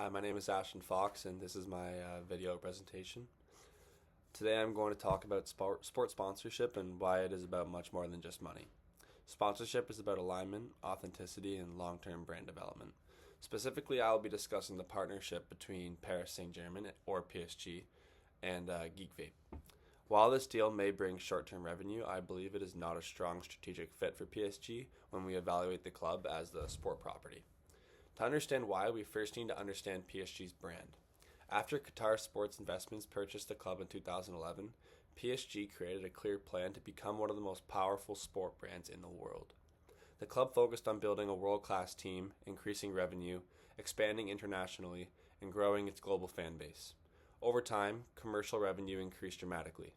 Hi, my name is Ashton and this is my video presentation. Today I'm going to talk about sport sponsorship and why it is about much more than just money. Sponsorship is about alignment, authenticity, and long-term brand development. Specifically, I will be discussing the partnership between Paris Saint-Germain, or PSG, and Geek Vape. While this deal may bring short-term revenue, I believe it is not a strong strategic fit for PSG when we evaluate the club as the sport property. To understand why, we first need to understand PSG's brand. After Qatar Sports Investments purchased the club in 2011, PSG created a clear plan to become one of the most powerful sport brands in the world. The club focused on building a world-class team, increasing revenue, expanding internationally, and growing its global fan base. Over time, commercial revenue increased dramatically.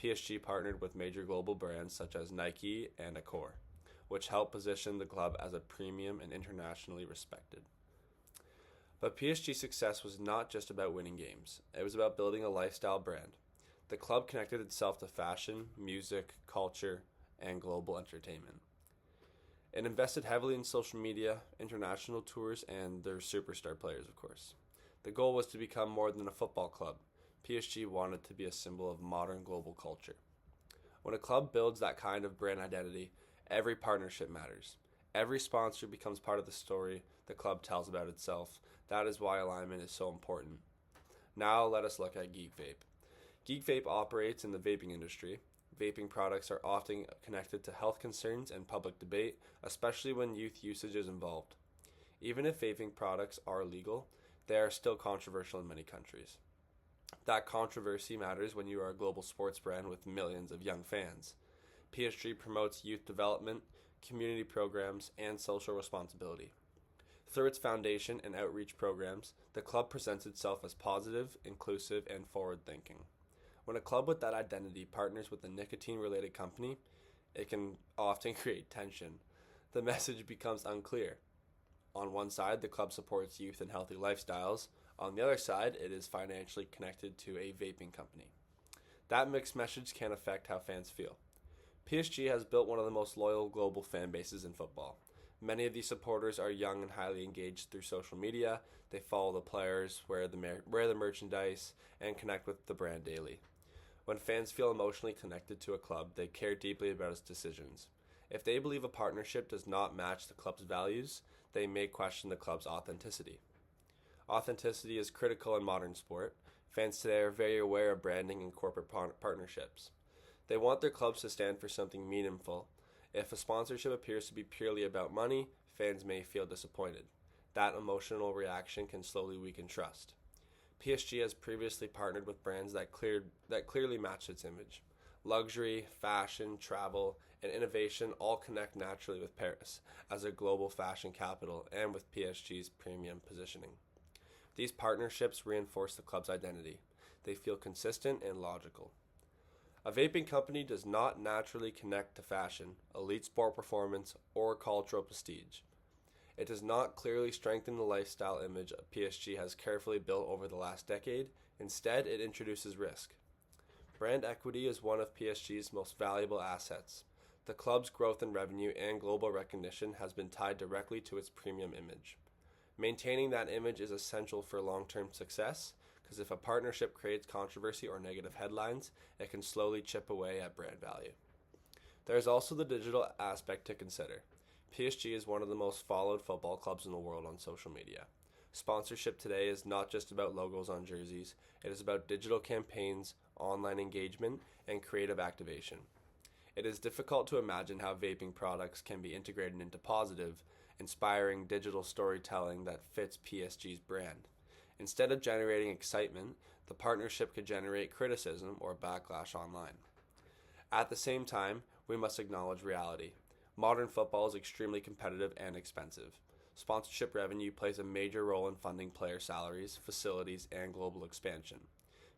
PSG partnered with major global brands such as Nike and Accor, which helped position the club as a premium and internationally respected. But PSG's success was not just about winning games. It was about building a lifestyle brand. The club connected itself to fashion, music, culture, and global entertainment. It invested heavily in social media, international tours, and their superstar players, of course. The goal was to become more than a football club. PSG wanted to be a symbol of modern global culture. When a club builds that kind of brand identity, every partnership matters. Every sponsor becomes part of the story the club tells about itself. That is why alignment is so important. Now let us look at Geek Vape. Geek Vape operates in the vaping industry. Vaping products are often connected to health concerns and public debate, especially when youth usage is involved. Even if vaping products are legal, they are still controversial in many countries. That controversy matters when you are a global sports brand with millions of young fans. PSG promotes youth development, community programs, and social responsibility. Through its foundation and outreach programs, the club presents itself as positive, inclusive, and forward-thinking. When a club with that identity partners with a nicotine-related company, it can often create tension. The message becomes unclear. On one side, the club supports youth and healthy lifestyles. On the other side, it is financially connected to a vaping company. That mixed message can affect how fans feel. PSG has built one of the most loyal global fan bases in football. Many of these supporters are young and highly engaged through social media. They follow the players, wear the merchandise, and connect with the brand daily. When fans feel emotionally connected to a club, they care deeply about its decisions. If they believe a partnership does not match the club's values, they may question the club's authenticity. Authenticity is critical in modern sport. Fans today are very aware of branding and corporate partnerships. They want their clubs to stand for something meaningful. If a sponsorship appears to be purely about money, fans may feel disappointed. That emotional reaction can slowly weaken trust. PSG has previously partnered with brands that clearly match its image. Luxury, fashion, travel, and innovation all connect naturally with Paris as a global fashion capital and with PSG's premium positioning. These partnerships reinforce the club's identity. They feel consistent and logical. A vaping company does not naturally connect to fashion, elite sport performance, or cultural prestige. It does not clearly strengthen the lifestyle image PSG has carefully built over the last decade. Instead, it introduces risk. Brand equity is one of PSG's most valuable assets. The club's growth in revenue and global recognition has been tied directly to its premium image. Maintaining that image is essential for long-term success, because if a partnership creates controversy or negative headlines, it can slowly chip away at brand value. There is also the digital aspect to consider. PSG is one of the most followed football clubs in the world on social media. Sponsorship today is not just about logos on jerseys, it is about digital campaigns, online engagement, and creative activation. It is difficult to imagine how vaping products can be integrated into positive, inspiring digital storytelling that fits PSG's brand. Instead of generating excitement, the partnership could generate criticism or backlash online. At the same time, we must acknowledge reality. Modern football is extremely competitive and expensive. Sponsorship revenue plays a major role in funding player salaries, facilities, and global expansion.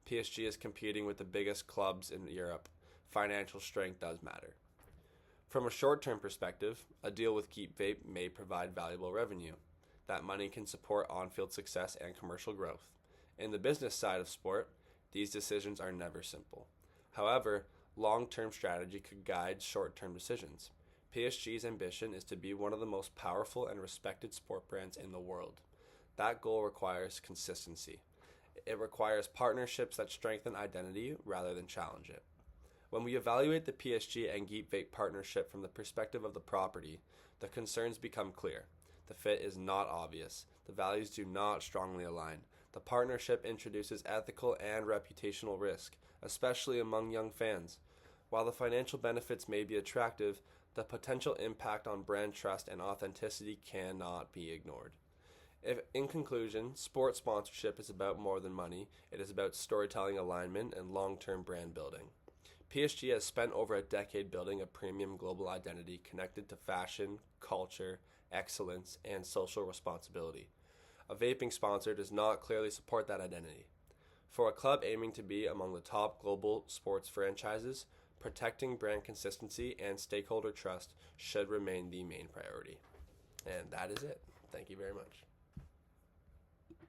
PSG is competing with the biggest clubs in Europe. Financial strength does matter. From a short-term perspective, a deal with Geek Vape may provide valuable revenue. That money can support on-field success and commercial growth. In the business side of sport, these decisions are never simple. However, long-term strategy could guide short-term decisions. PSG's ambition is to be one of the most powerful and respected sport brands in the world. That goal requires consistency. It requires partnerships that strengthen identity rather than challenge it. When we evaluate the PSG and Geek Vape partnership from the perspective of the property, the concerns become clear. The fit is not obvious. The values do not strongly align. The partnership introduces ethical and reputational risk, especially among young fans. While the financial benefits may be attractive, the potential impact on brand trust and authenticity cannot be ignored. In conclusion, sports sponsorship is about more than money. It is about storytelling alignment and long-term brand building. PSG has spent over a decade building a premium global identity connected to fashion, culture, excellence, and social responsibility. A vaping sponsor does not clearly support that identity. For a club aiming to be among the top global sports franchises, protecting brand consistency and stakeholder trust should remain the main priority. And that is it. Thank you very much.